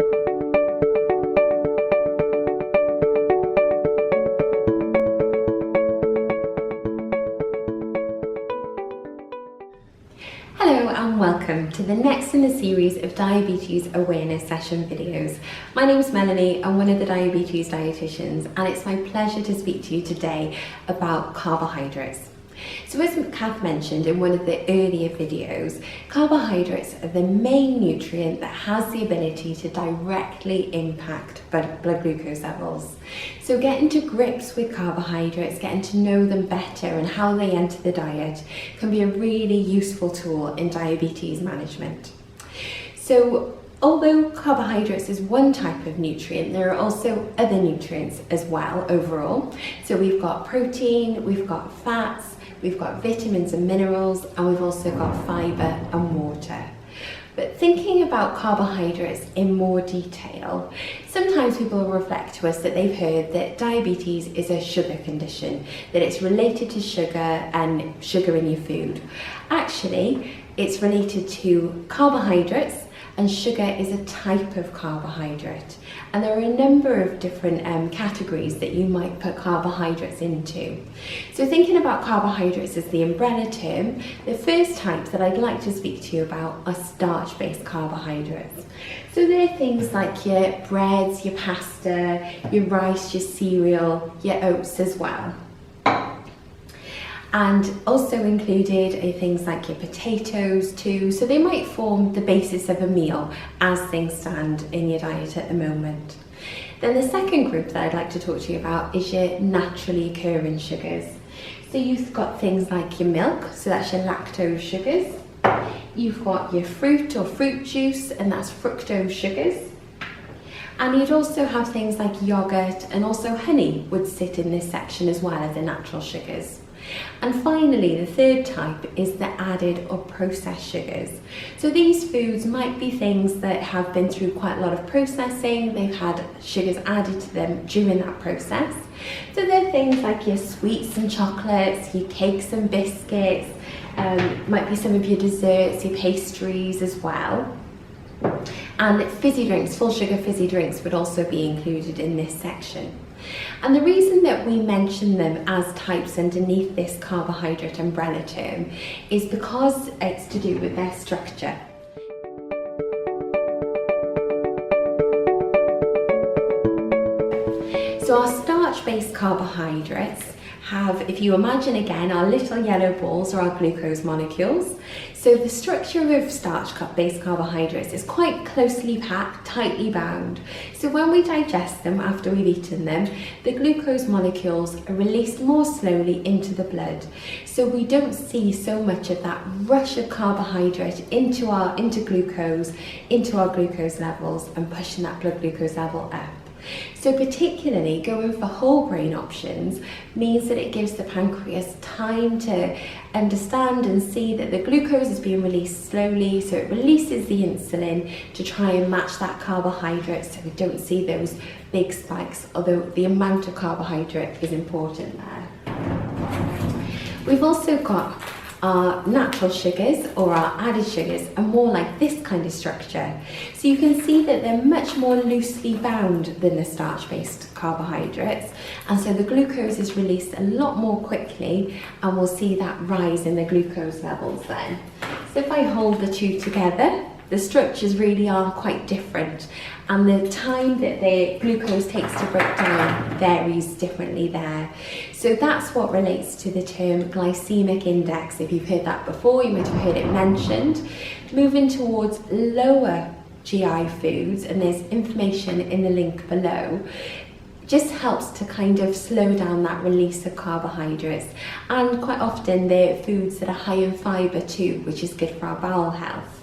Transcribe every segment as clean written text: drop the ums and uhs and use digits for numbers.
Hello and welcome to the next in the series of diabetes awareness session videos. My name is Melanie, I'm one of the diabetes dietitians, and it's my pleasure to speak to you today about carbohydrates. So as Kath mentioned in one of the earlier videos, carbohydrates are the main nutrient that has the ability to directly impact blood glucose levels. So getting to grips with carbohydrates, getting to know them better and how they enter the diet can be a really useful tool in diabetes management. So although carbohydrates is one type of nutrient, there are also other nutrients as well overall. So we've got protein, we've got fats, we've got vitamins and minerals, and we've also got fibre and water. But thinking about carbohydrates in more detail, sometimes people will reflect to us that they've heard that diabetes is a sugar condition, that it's related to sugar and sugar in your food. Actually, it's related to carbohydrates, and sugar is a type of carbohydrate. And there are a number of different categories that you might put carbohydrates into. So thinking about carbohydrates as the umbrella term, the first type that I'd like to speak to you about are starch-based carbohydrates. So they're things like your breads, your pasta, your rice, your cereal, your oats as well. And also included are things like your potatoes too, so they might form the basis of a meal as things stand in your diet at the moment. Then the second group that I'd like to talk to you about is your naturally occurring sugars. So you've got things like your milk, so that's your lactose sugars. You've got your fruit or fruit juice, and that's fructose sugars. And you'd also have things like yogurt, and also honey would sit in this section as well as the natural sugars. And finally, the third type is the added or processed sugars. So these foods might be things that have been through quite a lot of processing, they've had sugars added to them during that process. So they're things like your sweets and chocolates, your cakes and biscuits, might be some of your desserts, your pastries as well. And fizzy drinks, full sugar fizzy drinks would also be included in this section. And the reason that we mention them as types underneath this carbohydrate umbrella term is because it's to do with their structure. So our starch-based carbohydrates have, if you imagine again, our little yellow balls are our glucose molecules. So the structure of starch-based carbohydrates is quite closely packed, tightly bound. So when we digest them after we've eaten them, the glucose molecules are released more slowly into the blood. So we don't see so much of that rush of carbohydrate into our glucose levels and pushing that blood glucose level up. So particularly going for whole grain options means that it gives the pancreas time to understand and see that the glucose is being released slowly, so it releases the insulin to try and match that carbohydrate so we don't see those big spikes, although the amount of carbohydrate is important there. We've also got our natural sugars, or our added sugars, are more like this kind of structure. So you can see that they're much more loosely bound than the starch-based carbohydrates, and so the glucose is released a lot more quickly, and we'll see that rise in the glucose levels then. So if I hold the two together, the structures really are quite different, and the time that the glucose takes to break down varies differently there. So that's what relates to the term glycemic index. If you've heard that before, you might have heard it mentioned. Moving towards lower GI foods, and there's information in the link below, just helps to kind of slow down that release of carbohydrates, and quite often they're foods that are high in fibre too, which is good for our bowel health.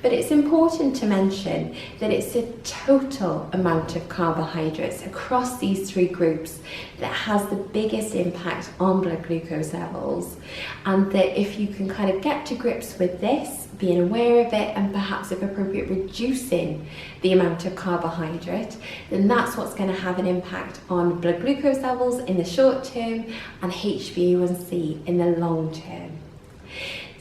But it's important to mention that it's the total amount of carbohydrates across these three groups that has the biggest impact on blood glucose levels, and that if you can kind of get to grips with this, being aware of it, and perhaps if appropriate reducing the amount of carbohydrate, then that's what's going to have an impact on blood glucose levels in the short term and HbA1c in the long term.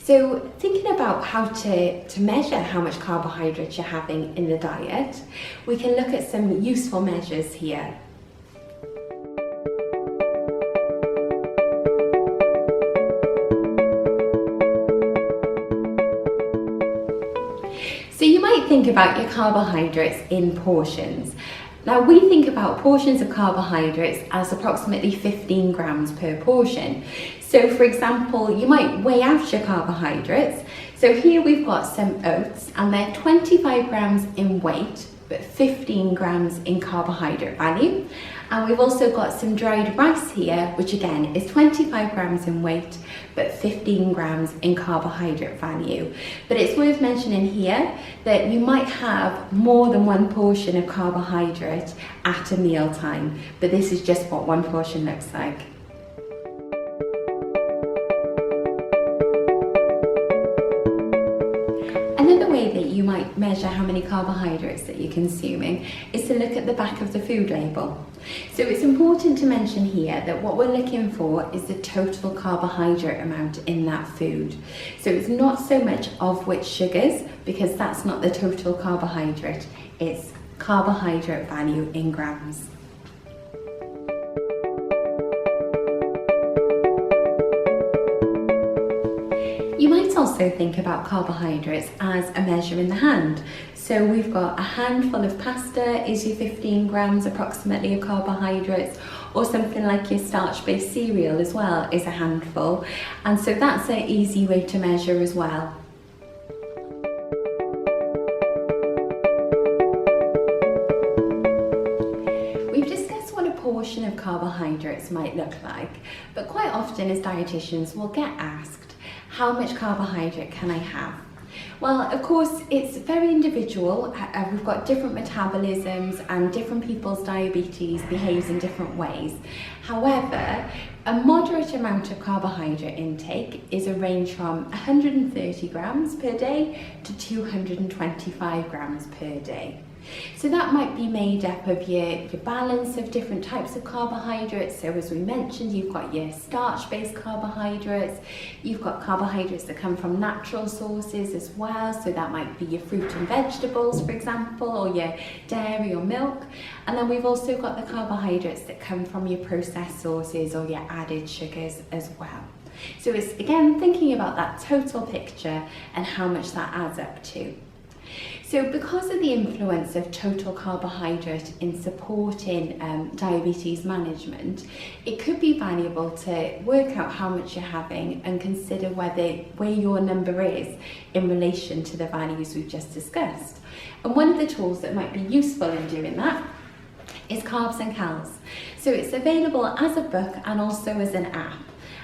So So thinking about how to measure how much carbohydrates you're having in the diet, we can look at some useful measures here. So you might think about your carbohydrates in portions. Now we think about portions of carbohydrates as approximately 15 grams per portion. So for example, you might weigh out your carbohydrates. So here we've got some oats and they're 25 grams in weight, but 15 grams in carbohydrate value. And we've also got some dried rice here, which again is 25 grams in weight, but 15 grams in carbohydrate value. But it's worth mentioning here that you might have more than one portion of carbohydrate at a meal time, but this is just what one portion looks like. Another way that you might measure how many carbohydrates that you're consuming is to look at the back of the food label. So it's important to mention here that what we're looking for is the total carbohydrate amount in that food. So it's not so much of which sugars, because that's not the total carbohydrate, it's carbohydrate value in grams. You might also think about carbohydrates as a measure in the hand. So we've got a handful of pasta is your 15 grams approximately of carbohydrates, or something like your starch-based cereal as well is a handful. And so that's an easy way to measure as well. We've discussed what a portion of carbohydrates might look like, but quite often as dietitians we'll get asked, how much carbohydrate can I have? Well, of course, it's very individual. We've got different metabolisms and different people's diabetes behaves in different ways. However, a moderate amount of carbohydrate intake is a range from 130 grams per day to 225 grams per day. So that might be made up of your balance of different types of carbohydrates. So as we mentioned, you've got your starch-based carbohydrates, you've got carbohydrates that come from natural sources as well. So that might be your fruit and vegetables, for example, or your dairy or milk. And then we've also got the carbohydrates that come from your processed sources or your added sugars as well. So it's again thinking about that total picture and how much that adds up to. So because of the influence of total carbohydrate in supporting diabetes management, it could be valuable to work out how much you're having and consider where your number is in relation to the values we've just discussed. And one of the tools that might be useful in doing that is Carbs and Cals. So it's available as a book and also as an app.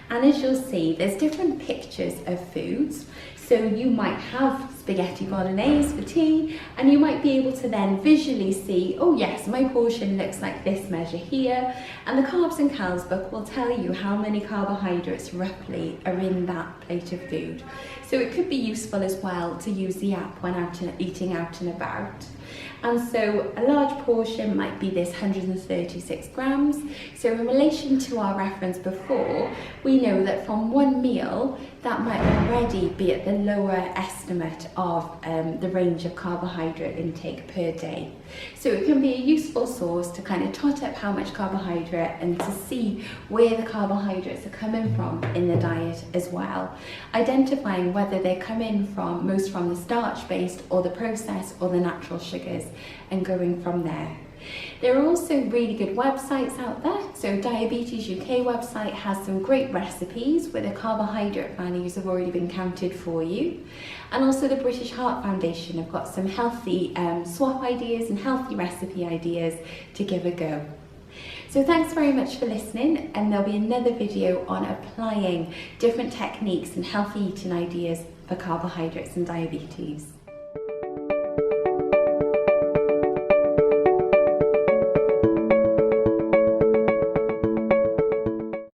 And as you'll see, there's different pictures of foods. So you might have spaghetti bolognese for tea, and you might be able to then visually see, oh yes, my portion looks like this measure here. And the Carbs and Cals book will tell you how many carbohydrates roughly are in that plate of food. So it could be useful as well to use the app when eating out and about. And so a large portion might be this 136 grams. So in relation to our reference before, we know that from one meal, that might already be at the lower estimate of the range of carbohydrate intake per day. So it can be a useful source to kind of tot up how much carbohydrate and to see where the carbohydrates are coming from in the diet as well. Identifying whether they're coming from most from the starch-based or the processed or the natural sugars, and going from there. There are also really good websites out there. So Diabetes UK website has some great recipes where the carbohydrate values have already been counted for you. And also the British Heart Foundation have got some healthy swap ideas and healthy recipe ideas to give a go. So thanks very much for listening, and there'll be another video on applying different techniques and healthy eating ideas for carbohydrates and diabetes.